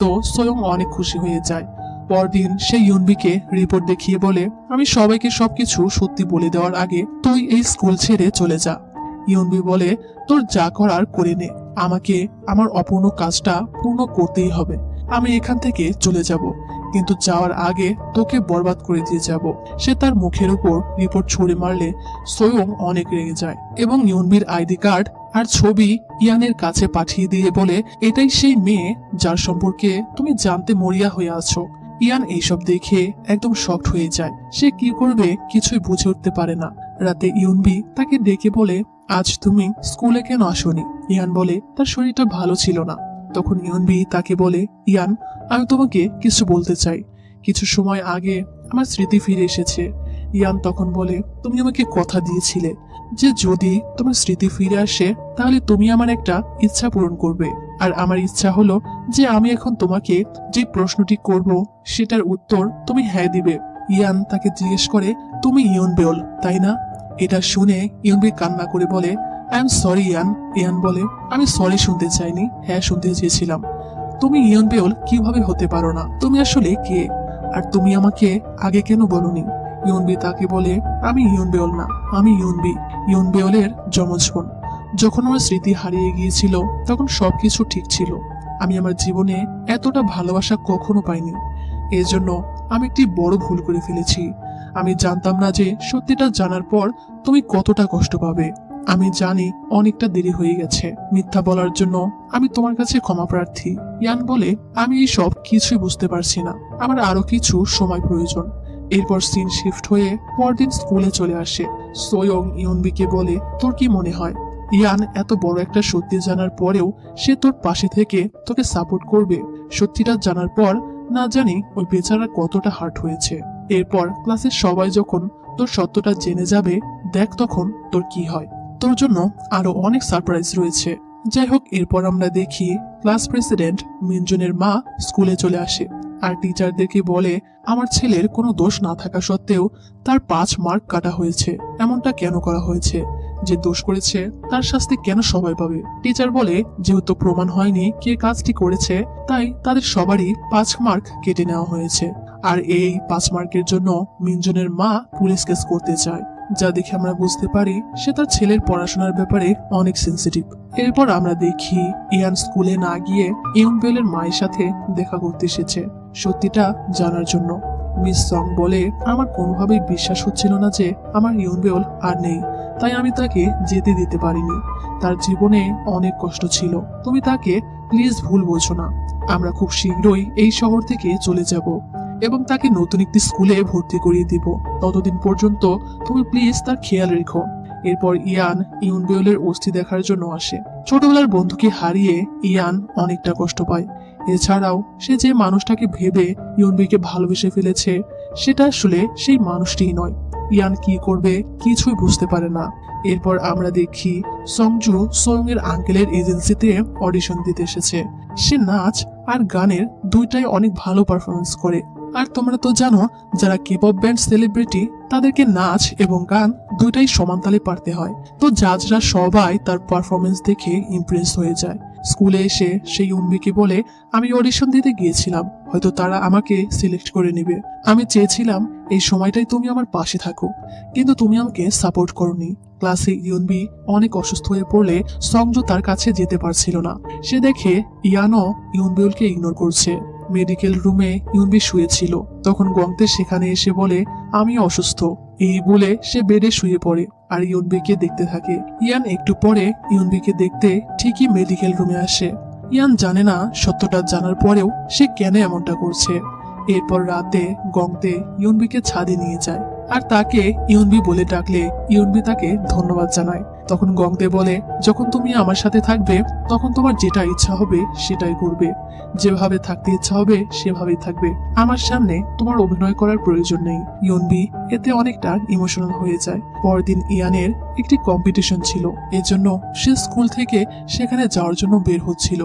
তো স্বয়ং অনেক খুশি হয়ে যায়। পরদিন সে ইউনবিকে রিপোর্ট দেখিয়ে বলে, আমি সবাইকে সবকিছু সত্যি বলে দেওয়ার আগে তুই এই স্কুল ছেড়ে চলে যা। ইউনবি বলে, তোর যা করার করে নে, আমাকে আমার অপূর্ণ কাজটা পূর্ণ করতেই হবে। আমি এখান থেকে চলে যাব, কিন্তু যাওয়ার আগে তোকে বরবাদ করে দিয়ে যাব। সে তার মুখের উপর রিপোর্ট ছুঁড়ে মারলে স্বয়ং অনেক রেগে যায় এবং ইউনবির আইডি কার্ড আর ছবি ইয়ানের কাছে পাঠিয়ে দিয়ে বলে, এটাই সেই মেয়ে যার সম্পর্কে তুমি জানতে মরিয়া হয়ে আছো। ইয়ান এইসব দেখে একদম শকড হয়ে যায়। সে কি করবে কিছুই বুঝে উঠতে পারে না। রাতে ইউনবি তাকে ডেকে বলে, আজ তুমি স্কুলে কেন আসোনি? ইয়ান বলে, তার শরীরটা ভালো ছিল না। তখন ইউনবি তাকে বলে, ইয়ান, আমি তোমাকে কিছু বলতে চাই। কিছু সময় আগে আমার স্মৃতি ফিরে এসেছে। ইয়ান তখন বলে, তুমি আমাকে কথা দিয়েছিলে যে যদি তোমার স্মৃতি ফিরে আসে তাহলে তুমি আমার একটা ইচ্ছা পূরণ করবে। আর আমার ইচ্ছা হলো যে আমি এখন তোমাকে যে প্রশ্নটি করব সেটার উত্তর তুমি হ্যাঁ দিবে। ইয়ান তাকে জিজ্ঞেস করে, তুমি ইয়নবেল তাই না? এটা শুনে ইয়নবি কান্না করে বলে, আই এম সরি ইয়ান। ইয়ান বলে, আমি সরি শুনতে চাইনি, হ্যাঁ শুনতে চেয়েছিলাম। তুমি ইয়নবেল কিভাবে হতে পারো না? তুমি আসলে কে? আর তুমি আমাকে আগে কেন বলনি? ইয়নবি তাকে বলে, আমি ইয়নবেল না, আমি ইয়নবি, ইয়নবেলের যমজ বোন। যখন আমার স্মৃতি হারিয়ে গিয়েছিল তখন সবকিছু ঠিক ছিল। আমি আমার জীবনে এতটা ভালোবাসা কখনো পাইনি। এজন্য আমি একটি বড় ভুল করে ফেলেছি। আমি জানতাম না যে সত্যিটা জানার পর তুমি কতটা কষ্ট পাবে। আমি জানি অনেকটা দেরি হয়ে গেছে। মিথ্যা বলার জন্য আমি তোমার কাছে ক্ষমা প্রার্থী। ইয়ান বলে, আমি এই সব কিছুই বুঝতে পারছি না, আমার আরো কিছু সময় প্রয়োজন। এরপর সিন শিফট হয়ে পরদিন স্কুলে চলে আসে। স্বয়ং ইয়নবিকে বলে, তোর কি মনে হয় ইয়ান এত বড় একটা সত্যি জানার পরেও সে তোর পাশে থেকে তোকে সাপোর্ট করবে? সত্যিটা জানার পর না জানি ওই বেচারা কতটা হার্ট হয়েছে। এরপর ক্লাসের সবাই যখন তোর সত্যটা জেনে যাবে, দেখ তখন তোর কি হয়। তোর জন্য আরো অনেক সারপ্রাইজ রয়েছে। যাই হোক, এরপর আমরা দেখি ক্লাস প্রেসিডেন্ট মিনজুনের মা স্কুলে চলে আসে আর টিচারদেরকে বলে, আমার ছেলের কোনো দোষ না থাকা সত্ত্বেও তার 5 মার্ক কাটা হয়েছে। এমনটা কেন করা হয়েছে? যে দোষ করেছে তার শাস্তি কেন সবাই পাবে? টিচার বলে, যেহেতু প্রমাণ হয়নি কে কাজটি করেছে, তাই তাদের সবারই 5 মার্ক কেটে নেওয়া হয়েছে। আর এই 5 মার্কের জন্য মিনজুনের মা পুলিশ কেস করতে চায়। যা দেখে আমরা বুঝতে পারি সে তার ছেলের পড়াশোনার ব্যাপারে অনেক সেন্সিটিভ। এরপর আমরা দেখি ইয়ান স্কুলে না গিয়ে ইয়নবেলের মায়ের সাথে দেখা করতে এসেছে সত্যিটা জানার জন্য। মিস সং বলে, আমার কোনোভাবেই বিশ্বাস হচ্ছিল না যে আমার ইয়নবেল আর নেই, তাই আমি তাকে যেতে দিতে পারিনি। তার জীবনে অনেক কষ্ট ছিল, তুমি তাকে প্লিজ ভুল বোঝো না। আমরা খুব শীঘ্রই এই শহর থেকে চলে যাব এবং তাকে নতুন একটি স্কুলে ভর্তি করিয়ে দিব। ততদিন পর্যন্ত তুমি প্লিজ তার খেয়াল রেখো। এরপর ইয়ান ইয়নবেলের অস্থি দেখার জন্য আসে। ছোটবেলার বন্ধুকে হারিয়ে ইয়ান অনেকটা কষ্ট পায়। এছাড়াও সে যে মানুষটাকে ভেবে ইয়নবিকে ভালোবেসে ফেলেছে সেটা আসলে সেই মানুষটিই নয়। ইয়ান কি করবে কিছুই বুঝতে পারে না। এরপর আমরা দেখি সংজু সোয়ং এর আঙ্কেলের এজেন্সিতে অডিশন দিতে এসেছে। সে নাচ আর গানের দুইটাই অনেক ভালো পারফরমেন্স করে। আর তোমরা তো জানো যারা কেপপ ব্যান্ড সেলিব্রিটি তাদেরকে নাচ এবং গান দুইটাই সমান তালে পারতে হয়। তো জাজরা সবাই তার পারফরমেন্স দেখে ইমপ্রেস হয়ে যায়। স্কুলে এসে সেই ইয়নবিকে বলে, আমি অডিশন দিতে গিয়েছিলাম, হয়তো তারা আমাকে সিলেক্ট করে নেবে। আমি চেয়েছিলাম এই সময়টাই তুমি আমার পাশে থাকো, কিন্তু তুমি আমাকে সাপোর্ট করোনি। ক্লাসে ইয়নবি অনেক অসুস্থ হয়ে পড়লে সংজু তার কাছে যেতে পারছিল না। সে দেখে ইয়ানও ইয়নবিলকে ইগনোর করছে। মেডিকেল রুমে ইয়নবি শুয়েছিল, তখন গংতে সেখানে এসে বলে, আমি অসুস্থ। এই বলে সে বেডে শুয়ে পড়ে আর ইয়নবিকে দেখতে থাকে। ইয়ান একটু পরে ইয়নবিকে দেখতে ঠিকই মেডিকেল রুমে আসে। ইয়ান জানে না সত্যটা জানার পরেও সে কেন এমনটা করছে। এরপর রাতে গংতে ইয়নবিকে ছাদে নিয়ে যায় আর তাকে ইয়নবি বলে ডাকলে ইয়নবি তাকে ধন্যবাদ জানায়। তখন গংতে বলে, যখন তুমি আমার সাথে থাকবে তখন তোমার যেটা ইচ্ছা হবে সেটাই করবে, যেভাবে থাকতে ইচ্ছা হবে সেভাবেই থাকবে, আমার সামনে তোমার অভিনয় করার প্রয়োজন নেই। ইয়নবি এতে অনেকটা ইমোশনাল হয়ে যায়। পরদিন ইয়ানের একটি কম্পিটিশন ছিল, এজন্য সে স্কুল থেকে সেখানে যাওয়ার জন্য বের হচ্ছিল।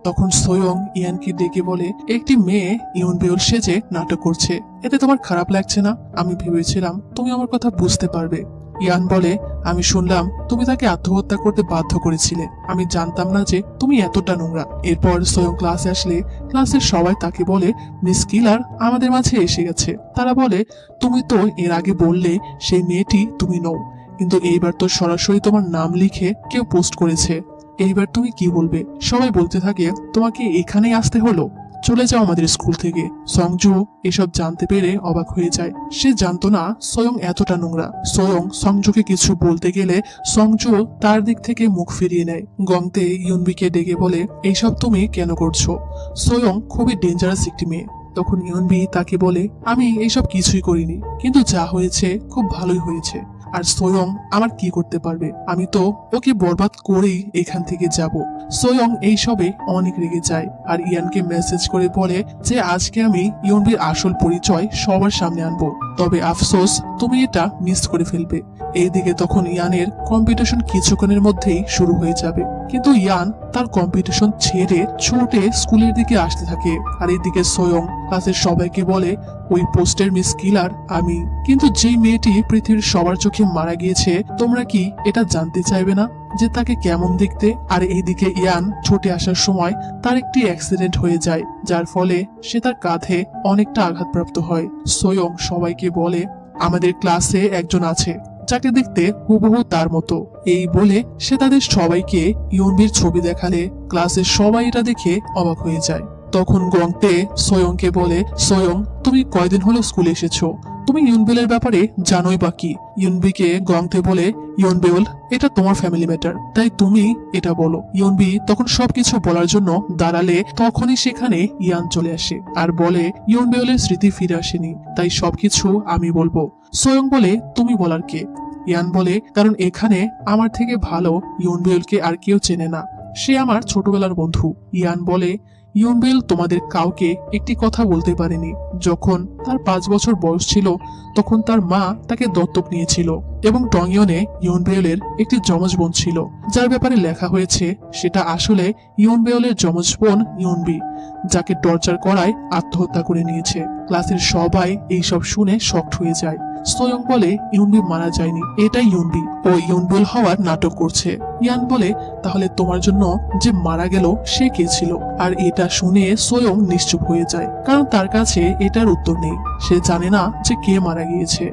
তখন স্বয়ং ইয়ানকে ডেকে বলে, একটি মেয়ে ইয়নবেল সেজে নাটক করছে, এতে তোমার খারাপ লাগছে না? আমি ভেবেছিলাম তুমি আমার কথা বুঝতে পারবে। ইয়ান বলে, আমি শুনলাম তুমি তাকে আত্মহত্যা করতে বাধ্য করেছিলে। আমি জানতাম না যে তুমি এতটা নোংরা। এরপর সোয়ং ক্লাসে আসলে ক্লাসের সবাই তাকে বলে, মিস কিলার আমাদের মাঝে এসে গেছে। তারা বলে, তুমি তো এর আগে বললে সেই মেয়েটি তুমি নও, কিন্তু এইবার তো সরাসরি তোমার নাম লিখে কেউ পোস্ট করেছে। এইবার তুমি কি বলবে? সবাই বলতে থাকে, তোমাকে এখানেই আসতে হলো, চলে যাও আমাদের স্কুল থেকে। সংজু এসব জানতে পেরে অবাক হয়ে যায়। সে জানতো না সোয়ং এতটা নোংরা। সোয়ং সংজুকে কিছু বলতে গেলে সংজু তার দিক থেকে মুখ ফিরিয়ে নেয়। গংতে ইউনবিকে ডেকে বলে, এইসব তুমি কেন করছো? সোয়ং খুবই ডেঞ্জারাস একটি মেয়ে। তখন ইউনবি তাকে বলে, আমি এইসব কিছুই করিনি, কিন্তু যা হয়েছে খুব ভালোই হয়েছে। আর সোয়ং আমার কি করতে পারবে? আমি তো ওকে বরবাদ করেই এখান থেকে যাব। সোয়ং এইসবে অনেক রেগে যায় আর ইয়ানকে মেসেজ করে বলে যে আজকে আমি ইউনবির আসল পরিচয় সবার সামনে আনবো, তবে আফসোস তুমি এটা মিস করে ফেলবে। এইদিকে তখন ইয়ানের কম্পিটিশন কিছুক্ষণের মধ্যেই শুরু হয়ে যাবে, কিন্তু ইয়ান তার কম্পিটিশন ছেড়ে ছুটে স্কুলের দিকে আসতে থাকে। আর এইদিকে সোয়ং ক্লাসের সবাইকে বলে, ওই পোস্টের মিস কিলার আমি। কিন্তু যেই মেয়েটি পৃথিবীর সবার চোখে মারা গিয়েছে, তোমরা কি এটা জানতে চাইবে না যে তাকে কেমন দেখতে? আর এইদিকে ইয়ান ছুটে আসার সময় তার একটি অ্যাক্সিডেন্ট হয়ে যায়, যার ফলে সে তার কাঁধে অনেকটা আঘাতপ্রাপ্ত হয়। সোয়ং সবাইকে বলে, আমাদের ক্লাসে একজন আছে যাকে দেখতে হুবহু তার মতো। এই বলে সে তাদের সবাইকে ইউনবির ছবি দেখালে ক্লাসের সবাই এটা দেখে অবাক হয়ে যায়। তখন গংতে সোয়ংকে বলে, সোয়ং তুমি কয়দিন হলো স্কুলে এসেছো? তুমি ইউনবেলের ব্যাপারে জানোই বা কি? ইউনবিকে গংতে বলে, ইউনবেল এটা তোমার ফ্যামিলি ম্যাটার, তাই তুমি এটা বলো। ইউনবি তখন সবকিছু বলার জন্য দাঁড়ালে তখনই সেখানে ইয়ান চলে আসে আর বলে, ইউনবেলের স্মৃতি ফিরে আসেনি, তাই সবকিছু আমি বলবো। সোয়ং বলে, তুমি বলার কে? ইয়ান বলে, কারণ এখানে আমার থেকে ভালো ইউনবেলকে আর কেউ চেনে না, সে আমার ছোটবেলার বন্ধু। ইয়ান বলে, ইউনবেল তোমাদের কাউকে একটি কথা বলতে পারেনি। যখন তার 5 বছর বয়স ছিল তখন তার মা তাকে দত্তক নিয়েছিল এবং টংইয়নে ইউনবেলের একটি যমজ বোন ছিল, যার ব্যাপারে লেখা হয়েছে সেটা আসলে ইউনবেলের যমজ বোন ইউনবি, যাকে টর্চার করায় আত্মহত্যা করে নিয়েছে। ক্লাসের সবাই এইসব শুনে শকড হয়ে যায়। সোয়ং বলে, ইউনবি মারা যায়নি, এটাই ইউনবি, ও ইউনবেল হওয়ার নাটক করছে। ইয়ান বলে, তাহলে তোমার জন্য যে মারা গেল সে কে ছিল? আর এটা শুনে সোয়ং নিশ্চুপ হয়ে যায়, কারণ তার কাছে এটার উত্তর নেই। সে জানে না যে কে মারা গিয়েছে।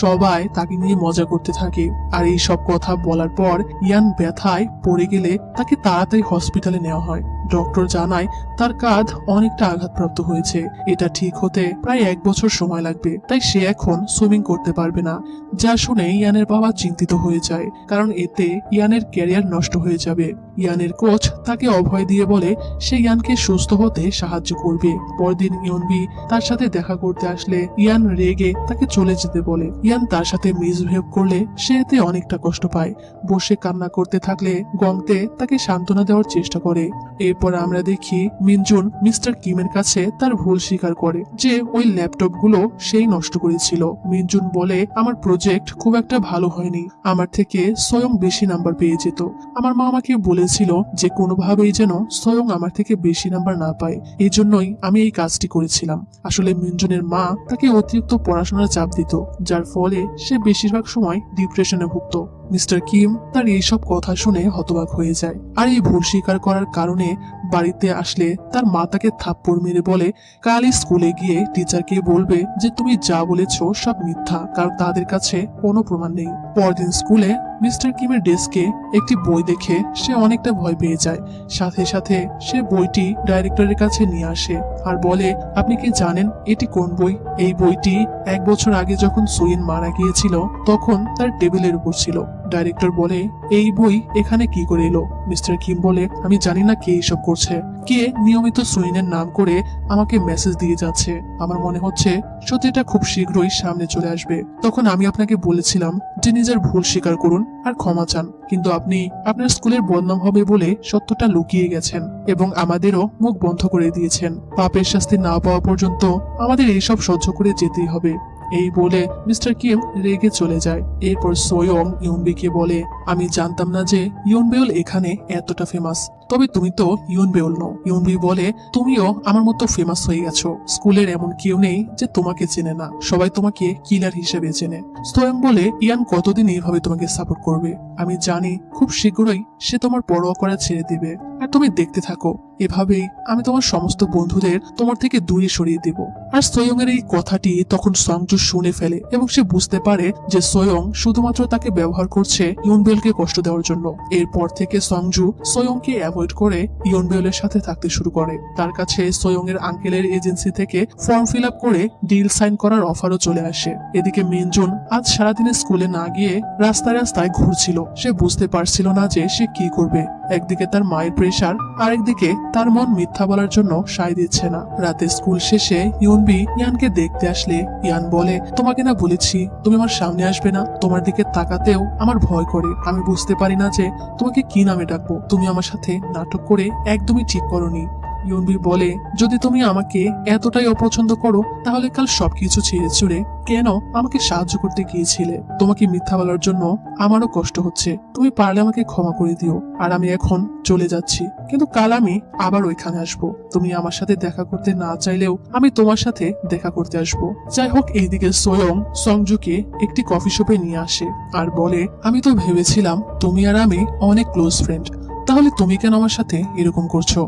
সবাই তাকে নিয়ে মজা করতে থাকে। আর এই সব কথা বলার পর ইয়ান ব্যথায় পড়ে গেলে তাকে তাড়াতাড়ি হসপিটালে নেওয়া হয়। ডক্টর জানায় তার কাঁধ অনেকটা আঘাতপ্রাপ্ত হয়েছে, এটা ঠিক হতে প্রায় 1 বছর সময় লাগবে, তাই সে এখন সুইমিং করতে পারবে না। যা শুনে ইয়ানের বাবা চিন্তিত হয়ে যায়, কারণ এতে ইয়ানের ক্যারিয়ার নষ্ট হয়ে যাবে। ইয়ানের কোচ তাকে অভয় দিয়ে বলে সে ইয়ানকে সুস্থ হতে সাহায্য করবে। পরদিন ইউনবি তার সাথে দেখা করতে আসলে ইয়ান রেগে তাকে চলে যেতে বলে। ইয়ান তার সাথে মিসবিহেভ করলে সে এতে অনেকটা কষ্ট পায়। বসে কান্না করতে থাকলে গংতে তাকে সান্ত্বনা দেওয়ার চেষ্টা করে। এরপর আমরা দেখি মিনজুন মিস্টার কিমের কাছে তার ভুল স্বীকার করে যে ওই ল্যাপটপ গুলো সেই নষ্ট করেছিল। মিনজুন বলে, আমার প্রজেক্ট খুব একটা ভালো হয়নি, আমার থেকে স্বয়ং বেশি নাম্বার পেয়ে যেত। আমার মা আমাকে বলেছিল যে কোনোভাবেই যেন স্বয়ং আমার থেকে বেশি নাম্বার না পায়, এই জন্যই আমি এই কাজটি করেছিলাম। আসলে মিনজুনের মা তাকে অতিরিক্ত পড়াশোনার চাপ দিত, যার ফলে সে বেশিরভাগ সময় ডিপ্রেশনে ভুগত। মিস্টার কিম তার এইসব কথা শুনে হতবাক হয়ে যায়। আর এই ভুল স্বীকার করার কারণে বাড়িতে আসলে তার মা তাকে থাপ্পড় মেরে বলে, কালই স্কুলে গিয়ে টিচারকে বলবে যে তুমি যা বলেছো সব মিথ্যা, কারণ তাদের কাছে কোনো প্রমাণ নেই। পরদিন স্কুলে মিস্টার কিমের ডেস্কে একটি বই দেখে সে অনেকটা ভয় পেয়ে যায়। সাথে সাথে সে বইটি ডাইরেক্টরের কাছে নিয়ে আসে আর বলে, আপনি কি জানেন এটি কোন বই? এই বইটি 1 বছর আগে যখন সুইন মারা গিয়েছিল তখন তার টেবিলের উপর ছিল। ডাইরেক্টর বলে, এই বই এখানে কি করে এলো? মিস্টার কিম বলে, আমি জানি না কে এসব করছে, কে নিয়মিত সুইনের নাম করে আমাকে মেসেজ দিয়ে যাচ্ছে। আমার মনে হচ্ছে সত্যিটা খুব শীঘ্রই সামনে চলে আসবে। তখন আমি আপনাকে বলেছিলাম যে নিজের ভুল স্বীকার করুন আর ক্ষমা চান, কিন্তু আপনি আপনার স্কুলের বদনাম হবে বলে সত্যটা লুকিয়ে গেছেন এবং আমাদেরও মুখ বন্ধ করে দিয়েছেন। পাপের শাস্তি না পাওয়া পর্যন্ত আমাদের এইসব সহ্য করে যেতেই হবে। এই বলে মিস্টার কিম রেগে চলে যায়। এরপর সোয়ং ইউনবিকে বলে, আমি জানতাম না যে ইউনবেল এখানে এতটা ফেমাস। তবে তুমি তো ইউন বেউল নও। ইউনবি বলে, তুমিও আমার মতো ফেমাস হয়ে গেছো। স্কুলের এমন কেউ নেই যে তোমাকে চেনে না, সবাই তোমাকে কিলার হিসেবে চেনে। সোয়ং বলে, ইয়ান কতদিন এইভাবে তোমাকে সাপোর্ট করবে? আমি জানি খুব শীঘ্রই সে তোমার পরোয়া করা ছেড়ে দিবে, আর তুমি দেখতে থাকো, এভাবেই আমি তোমার সমস্ত বন্ধুদের তোমার থেকে দূরে সরিয়ে দিব। আর সোয়ং এর এই কথাটি তখন সংজু শুনে ফেলে এবং সে বুঝতে পারে যে সোয়ং শুধুমাত্র তাকে ব্যবহার করছে ইউনবেলকে কষ্ট দেওয়ার জন্য। এরপর থেকে সংজু সোয়ংকে অ্যাভয়েড করে ইউনবেলের সাথে থাকতে শুরু করে। তার কাছে সোয়ং এর আঙ্কেলের এজেন্সি থেকে ফর্ম ফিল আপ করে ডিল সাইন করার অফারও চলে আসে। এদিকে মিনজুন আজ সারাদিনে স্কুলে না গিয়ে রাস্তায় রাস্তায় ঘুরছিল। সে বুঝতে পারছিল না যে সে কি করবে। একদিকে তার মায়ের প্রেশার, আরেকদিকে তার মন মিথ্যা বলার জন্য সায় দিচ্ছে না। রাতে স্কুল শেষে ইউনবি ইয়ানকে দেখতে আসলে ইয়ান বলে, তোমাকে না বলেছি তুমি আমার সামনে আসবে না? তোমার দিকে তাকাতেও আমার ভয় করে। আমি বুঝতে পারি না যে তোমাকে কি নামে ডাকবো। তুমি আমার সাথে নাটক করে একদমই ঠিক করোনি। ইউনবি বলে, যদি তুমি আমাকে এতটাই অপছন্দ করো তাহলে কাল সবকিছু ছেড়ে ছুড়ে কেন আমাকে সাহায্য করতে গিয়েছিলে? তোমাকে মিথ্যা বলার জন্য আমারও কষ্ট হচ্ছে। তুমি পারলে আমাকে ক্ষমা করে দিও। আর আমি এখন চলে যাচ্ছি, কিন্তু কাল আমি আবার ওইখানে আসবো। তুমি আমার সাথে দেখা করতে না চাইলেও আমি তোমার সাথে দেখা করতে আসবো। যাই হোক, এইদিকে সোয়ং সংজুকে একটি কফি শপে নিয়ে আসে আর বলে, আমি তো ভেবেছিলাম তুমি আর আমি অনেক ক্লোজ ফ্রেন্ড, তাহলে তুমি কেন আমার সাথে এরকম করছো?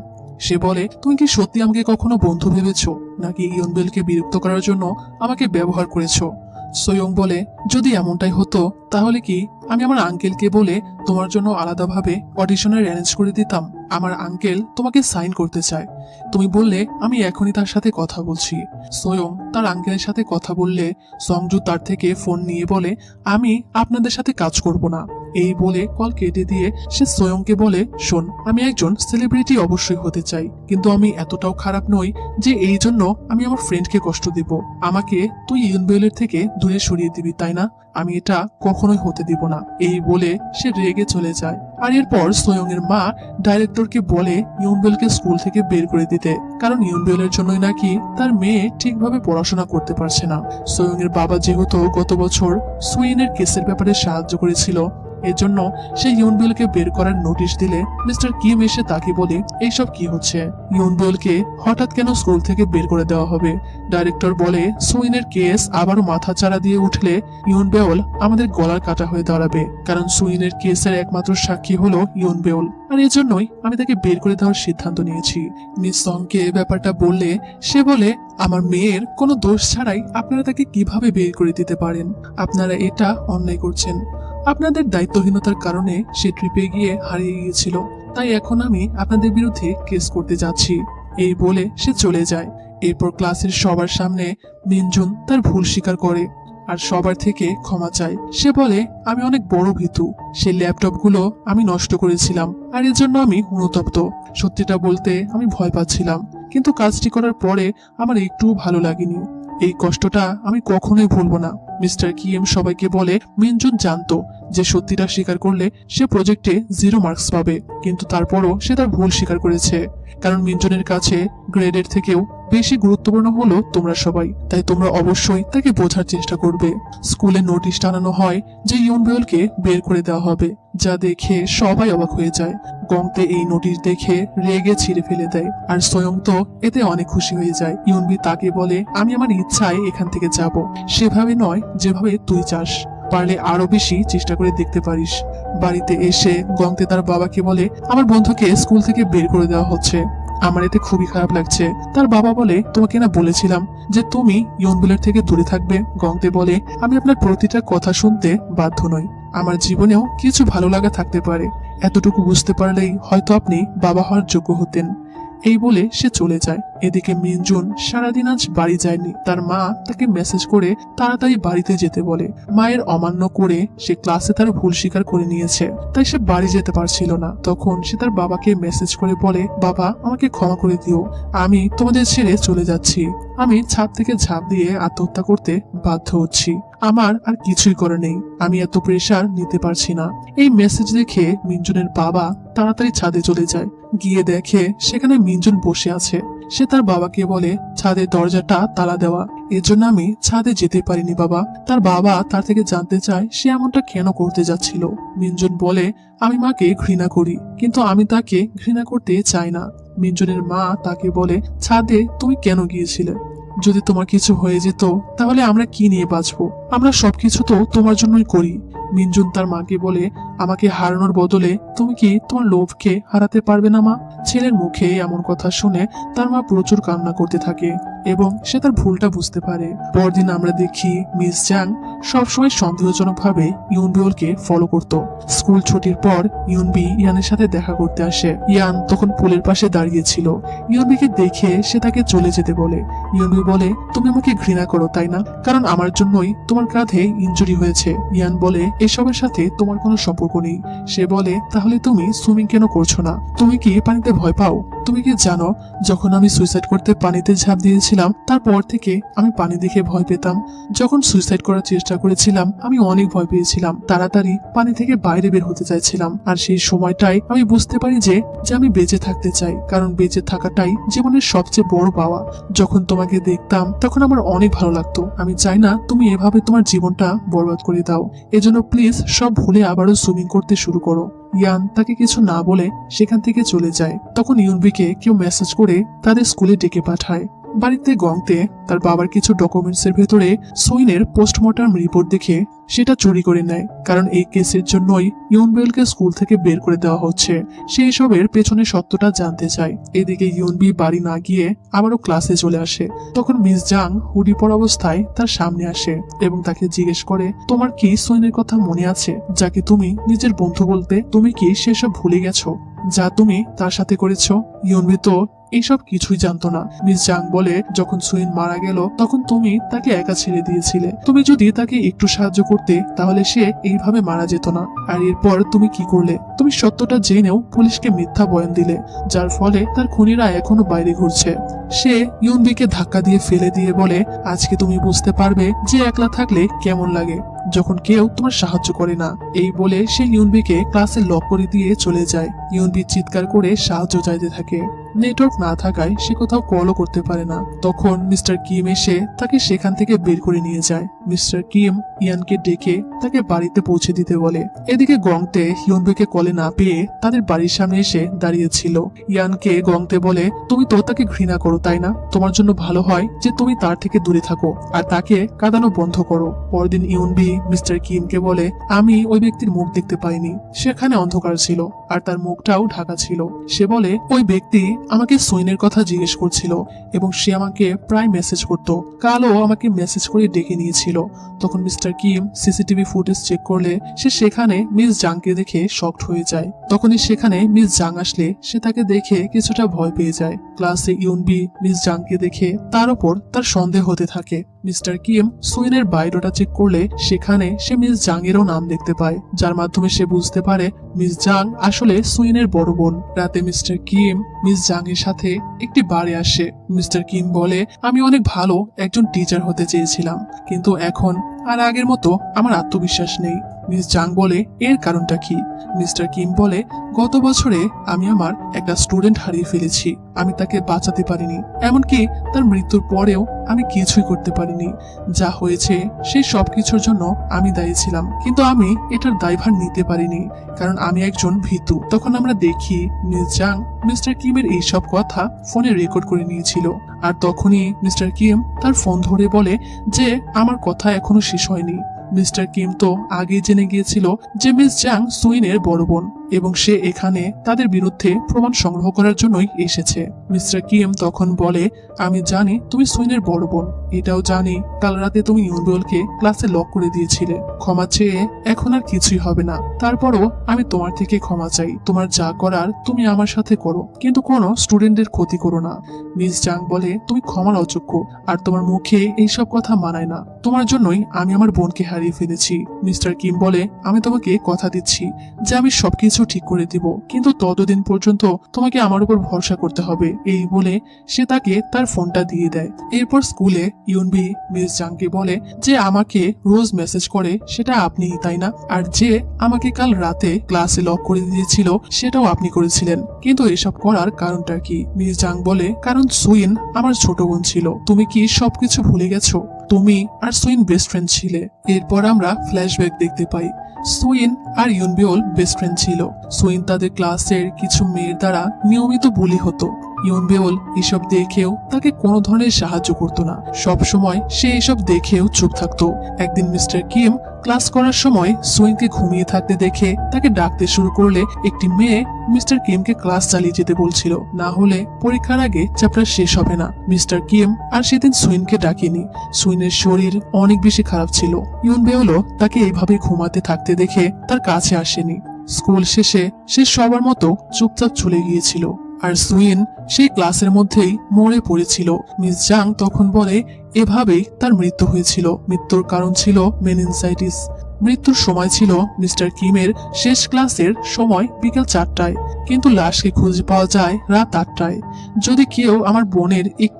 সে বলে, তুমি কি সত্যি আমাকে কখনো বন্ধু ভেবেছো, নাকি ইয়নবেলকে বিরক্ত করার জন্য আমাকে ব্যবহার করেছো? সোয়ং বলে, যদি এমনটাই হতো তাহলে কি আমি আমার আঙ্কেলকে বলে তোমার জন্য আলাদাভাবে অডিশনের অ্যারেঞ্জ করে দিতাম? আমার আঙ্কেল তোমাকে সাইন করতে চায়। তুমি বললে আমি এখনই তার সাথে কথা বলছি। সোয়ং তার আঙ্কেলের সাথে কথা বললে সংজু তার থেকে ফোন নিয়ে বলে, আমি আপনাদের সাথে কাজ করব না। এই বলে কল কেটে দিয়ে সে সোয়ংকে বলে, শোন, আমি একজন সেলিব্রিটি অবশ্যই হতে চাই, কিন্তু আমি এতটাও খারাপ নই যে এই জন্য আমি আমার ফ্রেন্ডকে কষ্ট দিব। আমাকে তুই ইউনবেলের থেকে দূরে সরিয়ে দিবি, তাই না? আমি এটা কখনোই হতে দিব না। এই বলে সে রেগে চলে যায়। আর এরপর সোয়ং এর মা ডাইরেক্টরকে বলে ইউনবেলকে স্কুল থেকে বের করে দিতে, কারণ ইউনবেলের জন্যই নাকি তার মেয়ে ঠিকভাবে পড়াশোনা করতে পারছে না। সোয়ং এর বাবা যেহেতু গত বছর সুইনের কেসের ব্যাপারে সাহায্য করেছিল, এজন্য সে ইউনবেলকে বের করার নোটিশ দিলে মিস্টার কিম এসে তাকে বলে, এইসব কি হচ্ছে? ইউনবেলকে হঠাৎ কেন স্কুল থেকে বের করে দেওয়া হবে? ডাইরেক্টর বলে, সুইনের কেস আবারও মাথা চাড়া দিয়ে উঠলে ইউনবেল আমাদের গলার কাটা হয়ে দাঁড়াবে, কারণ সুইনের কেসের একমাত্র সাক্ষী হলো ইউনবেল, আর এজন্যই আমি তাকে বের করে দেওয়ার সিদ্ধান্ত নিয়েছি। মিস সংকে ব্যাপারটা বললে সে বলে, আমার মেয়ের কোনো দোষ ছাড়াই আপনারা তাকে কিভাবে বের করে দিতে পারেন? আপনারা এটা অন্যায় করছেন। আপনাদের দায়িত্বহীনতার কারণে সে ট্রিপে গিয়ে হারিয়ে গিয়েছিল, তাই এখন আমি আপনাদের বিরুদ্ধে কেস করতে যাচ্ছি। এই বলে সে চলে যায়। এরপর ক্লাসের সবার সামনে মিনজুন তার ভুল স্বীকার করে আর সবার থেকে ক্ষমা চায়। সে বলে, আমি অনেক বড় ভীতু। সেই ল্যাপটপগুলো আমি নষ্ট করেছিলাম, আর এর জন্য আমি অনুতপ্ত। সত্যিটা বলতে আমি ভয় পাচ্ছিলাম, কিন্তু কাজটি করার পরে আমার একটুও ভালো লাগেনি। এই কষ্টটা আমি কখনোই ভুলবো না। মিস্টার কিএম সবাইকে বলে, মিনজুন জানতো যে সত্যিটা স্বীকার করলে সে প্রজেক্টে 0 মার্কস পাবে, কিন্তু তারপরও সে তার ভুল স্বীকার করেছে, কারণ মিনজুনের কাছে গ্রেডের থেকেও বেশি গুরুত্বপূর্ণ হলো তোমরা সবাই। তাই তোমরা অবশ্যই তাকে বোঝার চেষ্টা করবে। স্কুলে নোটিশ টানানো হয় যে ইউনবেলকে বের করে দেওয়া হবে, যা দেখে সবাই অবাক হয়ে যায়। গংতে এই নোটিশ দেখে রেগে ছিঁড়ে ফেলে দেয়, আর স্বয়ং তো এতে অনেক খুশি হয়ে যায়। ইউনবি তাকে বলে, আমি আমার ইচ্ছায় এখান থেকে যাব, সেভাবে নয় যেভাবে তুই চাস। পারলে আরো বেশি চেষ্টা করে দেখতে পারিস। বাড়িতে এসে গংতে তার বাবাকে বলে, আমার বন্ধুকে স্কুল থেকে বের করে দেওয়া হচ্ছে, আমার এতে খুবই খারাপ লাগছে। তার বাবা বলে, তোমাকে না বলেছিলাম যে তুমি ইয়নবেলের থেকে দূরে থাকবে? গংতে বলে, আমি আপনার প্রতিটা কথা শুনতে বাধ্য নই। আমার জীবনেও কিছু ভালো লাগা থাকতে পারে, এতটুকু বুঝতে পারলেই হয়তো আপনি বাবা হওয়ার যোগ্য হতেন। এই বলে সে চলে যায়। এদিকে মিনজুন সারাদিন আজ বাড়ি যায়নি। তার মা তাকে মেসেজ করে তাড়াতাড়ি বাড়িতে যেতে বলে। মায়ের অমান্য করে সে ক্লাসে তার ভুল স্বীকার করে নিয়েছে, তাই সে বাড়ি যেতে পারছিল না। তখন সে তার বাবাকে মেসেজ করে বলে, বাবা, আমাকে ক্ষমা করে দিও, আমি তোমাদের ছেড়ে চলে যাচ্ছি। আমি ছাদ থেকে ঝাঁপ দিয়ে আত্মহত্যা করতে বাধ্য হচ্ছি। আমার আর কিছুই করে নেই, আমি এত প্রেসার নিতে পারছি না। এই মেসেজ দেখে মিনজুনের বাবা তাড়াতাড়ি ছাদে চলে যায়। গিয়ে দেখে সেখানে মিনজুন বসে আছে। সে তার বাবাকে বলে ছাদের দরজাটা তালা দেওয়া, এজন্য আমি ছাদে যেতে পারিনি বাবা। তার বাবা তার থেকে জানতে চায় সে এমনটা কেন করতে যাচ্ছিল। মিনজুন বলে আমি মাকে ঘৃণা করি, কিন্তু আমি তাকে ঘৃণা করতে চাই না। মিনজুনের মা তাকে বলে ছাদে তুমি কেন গিয়েছিলে? যদি তোমার কিছু হয়ে যেত তাহলে আমরা কি নিয়ে বাঁচবো? আমরা সবকিছু তো তোমার জন্যই করি। মিনজুন তার মাকে বলে আমাকে হারানোর বদলে তুমি কি তোমার লোভকে হারাতে পারবে না মা? ছেলের মুখে এমন কথা শুনে তার মা প্রচুর কান্না করতে থাকে এবং সে তার ভুলটা বুঝতে পারে। পরদিন আমরা দেখি মিস জাং সবসময় সন্দেহজনকভাবে ইউনবিওলকে ফলো করত। স্কুল ছুটির পর ইউনবি ইয়ানের সাথে দেখা করতে আসে। ইয়ান তখন পুলের পাশে দাঁড়িয়েছিল। ইউনবিকে দেখে সে তাকে চলে যেতে বলে। ইউনবি বলে তুমি আমাকে ঘৃণা করো তাই না, কারণ আমার জন্যই তোমার কাঁধে ইনজুরি হয়েছে। ইয়ান বলে এসবের সাথে তোমার কোনো সম্পর্ক নেই। সে বলে তাহলে তুমি সুইমিং কেন করছো না? তুমি কি পানিতে ভয় পাও? তুমি কি জানো যখন আমি সুইসাইড করতে পানিতে ঝাঁপ দিয়েছিলাম তারপর থেকে আমি পানি দেখে ভয় পেতাম। যখন সুইসাইড করার চেষ্টা করেছিলাম আমি অনেক ভয় পেয়েছিলাম, তাড়াতাড়ি পানি থেকে বাইরে বের হতে চাইছিলাম। আর সেই সময়টাই আমি বুঝতে পারি যে আমি বেঁচে থাকতে চাই, কারণ বেঁচে থাকাটাই জীবনের সবচেয়ে বড় পাওয়া। যখন তোমাকে দেখতাম তখন আমার অনেক ভালো লাগতো। আমি চাই না তুমি এভাবে তোমার জীবনটা বরবাদ করে দাও। এজন্য প্লিজ সব ভুলে আবারও সুইমিং করতে শুরু করো। ইয়ান তাকে কিছু না বলে সেখান থেকে চলে যায়। তখন ইউনবিকে কেউ মেসেজ করে তাদের স্কুলে ডেকে পাঠায়। বাড়িতে গংতে তার বাবার কিছু ডকুমেন্টস এর ভেতরে সুইনের পোস্টমর্টম রিপোর্ট দেখে সেটা চুরি করে নেয়, কারণ এই কেসের জন্যই ইউনবেলকে স্কুল থেকে বের করে দেওয়া হচ্ছে। সে এসবের পেছনে সত্যটা জানতে চায়। এদিকে ইউনবি বাড়ি না গিয়ে আবারও ক্লাসে চলে আসে। তখন মিস জাং হুডি পরা অবস্থায় তার সামনে আসে এবং তাকে জিজ্ঞেস করে তোমার কি সুইনের কথা মনে আছে, যাকে তুমি নিজের বন্ধু বলতে? তুমি কি সেসব ভুলে গেছো যা তুমি তার সাথে করেছো? ইউনবি তো এইসব কিছুই জানতো না। মিস জাং বলে যখন সুইন মারা গেল তখন তুমি তাকে একা ছেড়ে দিয়েছিলে। তুমি যদি তাকে একটু সাহায্য করতে তাহলে সে এইভাবে মারা যেত না। আর এরপর তুমি কি করলে? তুমি সত্যটা জেনেও পুলিশকে মিথ্যা বয়ান দিলে, যার ফলে তার খুনিরা এখনো বাইরে ঘুরছে। সে ইউনবিকে ধাক্কা দিয়ে ফেলে দিয়ে বলে আজকে তুমি বুঝতে পারবে যে একলা থাকলে কেমন লাগে, যখন কেউ তোমার সাহায্য করে না। এই বলে সে ইউনবিকে ক্লাসে লক করে দিয়ে চলে যায়। ইউনবি চিৎকার করে সাহায্য চাইতে থাকে। নেটওয়ার্ক না থাকায় সে কোথাও কলও করতে পারে না। তখন মিস্টার কিম এসে তাকে সেখান থেকে বের করে নিয়ে যায়। মিস্টার কিম ইয়ানকে ডেকে তাকে বাড়িতে পৌঁছে দিতে বলে। এদিকে গংতে ইউনবিকে কলে না পেয়ে তাদের বাড়ির সামনে এসে দাঁড়িয়েছিল। ইয়ানকে গংতে বলে তুমি তো তাকে ঘৃণা করো তাই না? তোমার জন্য ভালো হয় যে তুমি তার থেকে দূরে থাকো আর তাকে কাঁদানো বন্ধ করো। পরদিন ইউনবি মিস্টার কিমকে বলে আমি ওই ব্যক্তির মুখ দেখতে পাইনি, সেখানে অন্ধকার ছিল আর তার মুখটাও ঢাকা ছিল। সে বলে ওই ব্যক্তি আমাকে সুইনের কথা জিজ্ঞেস করছিল এবং সে আমাকে প্রায় মেসেজ করত। কালও আমাকে মেসেজ করে ডেকে নিয়েছিল। তখন mister Kim CCTV footage check করলে সে সেখানে মিস জাংকে দেখে শকড হয়ে যায়। তখনই সেখানে মিস জাং আসলে সে তাকে দেখে কিছুটা ভয় পেয়ে যায়। ক্লাসে ইউনবি মিস জাংকে দেখে তার উপর তার সন্দেহ হতে থাকে। মিস্টার কিম সুইনের বায়োডাটা চেক করলে সেখানে সে মিস জাং এরও নাম দেখতে পায়, যার মাধ্যমে সে বুঝতে পারে মিস জাং আসলে সুইনের বড় বোন। রাতে মিস্টার কিম মিস জাং এর সাথে একটি বারে আসে। মিস্টার কিম বলে আমি অনেক ভালো একজন টিচার হতে চেয়েছিলাম, কিন্তু এখন আর আগের মতো আমার আত্মবিশ্বাস নেই। মিস জাং বলে এর কারণটা কি? মিস্টার কিম বলে গত বছরে আমি আমার একটা স্টুডেন্ট হারিয়ে ফেলেছি। আমি তাকে বাঁচাতে পারিনি, এমনকি তার মৃত্যুর পরেও আমি কিছুই করতে পারিনি। যা হয়েছে সেই সবকিছুর জন্য আমি দায়ী ছিলাম, কিন্তু আমি এটার দায়ভার নিতে পারিনি কারণ আমি একজন ভীতু। তখন আমরা দেখি মিস জাং মিস্টার কিমের এইসব কথা ফোনে রেকর্ড করে নিয়েছিল। আর তখনই মিস্টার কিম তার ফোন ধরে বলে যে আমার কথা এখনো শেষ হয়নি। মিস্টার কিম তো আগেই জেনে গিয়েছিল যে মিস জাং সুইনের বড় বোন এবং সে এখানে তাদের বিরুদ্ধে প্রমাণ সংগ্রহ করার জন্যই এসেছে। মিস্টার কিম তখন বলে আমি জানি তুমি সুইনের বড় বোন, এটাও জানি কাল রাতে তুমি ইউনবেলকে ক্লাসে লক করে দিয়েছিলে। ক্ষমা চেয়ে এখন আর কিছুই হবে না, তারপরও আমি তোমার থেকে ক্ষমা চাই। তোমার যা করার তুমি আমার সাথে করো, কিন্তু কোনো স্টুডেন্টদের ক্ষতি করো না। মিস জাং বলে তুমি ক্ষমার অযোগ্য আর তোমার মুখে এইসব কথা মানায় না। তোমার জন্যই আমি আমার বোনকে হারিয়ে ফেলেছি। মিস্টার কিম বলে, আমি তোমাকে কথা দিচ্ছি যে আমি সবকিছু ঠিক করে দিব, কিন্তু ততদিন পর্যন্ত তোমাকে আমার উপর ভরসা করতে হবে। এই বলে সে তাকে তার ফোনটা দিয়ে দেয়। এরপর স্কুলে ইউনবি মিস জাংকে বলে যে আমাকে রোজ মেসেজ করে সেটা আপনিই, তাই না? আর যে আমাকে কাল রাতে ক্লাসে লক করে দিয়েছিল সেটাও আপনি করেছিলেন, কিন্তু এসব করার কারণটা কি? মিস জাং বলে, কারণ সুইন আমার ছোট বোন ছিল। তুমি কি সবকিছু ভুলে গেছো? তুমি আর সুইন বেস্ট ফ্রেন্ড ছিলে। এরপর আমরা ফ্ল্যাশব্যাক দেখতে পাই। সুইন আর ইউনবিওল বেস্ট ফ্রেন্ড ছিল। সুইন তাদের ক্লাসের কিছু মেয়ের দ্বারা নিয়মিত বুলি হতো। ইউনবিওল এসব দেখেও তাকে কোনো ধরনের সাহায্য করতো না। সব সময় সে এসব দেখেও চুপ থাকতো। একদিন মিস্টার কিম ক্লাস করার সময় সুইনকে ঘুমিয়ে থাকতে দেখে তাকে ডাকতে শুরু করলে একটি মেয়ে মিস্টার কিমকে ক্লাস চালিয়ে যেতে বলছিল, না হলে পরীক্ষার আগে চ্যাপ্টার শেষ হবে না। মিস্টার কিম আর সেদিন সুইনকে ডাকেনি। সুইনের শরীর অনেক বেশি খারাপ ছিল। ইউনবিওলও তাকে এইভাবে ঘুমাতে থাকতে দেখে তার কাছে আসেনি। স্কুল শেষে সে সবার মতো চুপচাপ চলে গিয়েছিল, আর সুইন সেই ক্লাসের মধ্যেই মরে পড়েছিল। মিস জাং তখন বলে এভাবেই তার মৃত্যু হয়েছিল। মৃত্যুর কারণ ছিল মেনিনজাইটিস। মৃত্যুর সময় ছিল মিস্টার কিমের শেষ ক্লাসের সময় বিকেল 4টায়, কিন্তু লাশকে খুঁজে পাওয়া যায় রাত 8টায়। যদি কেউ আমার বোনের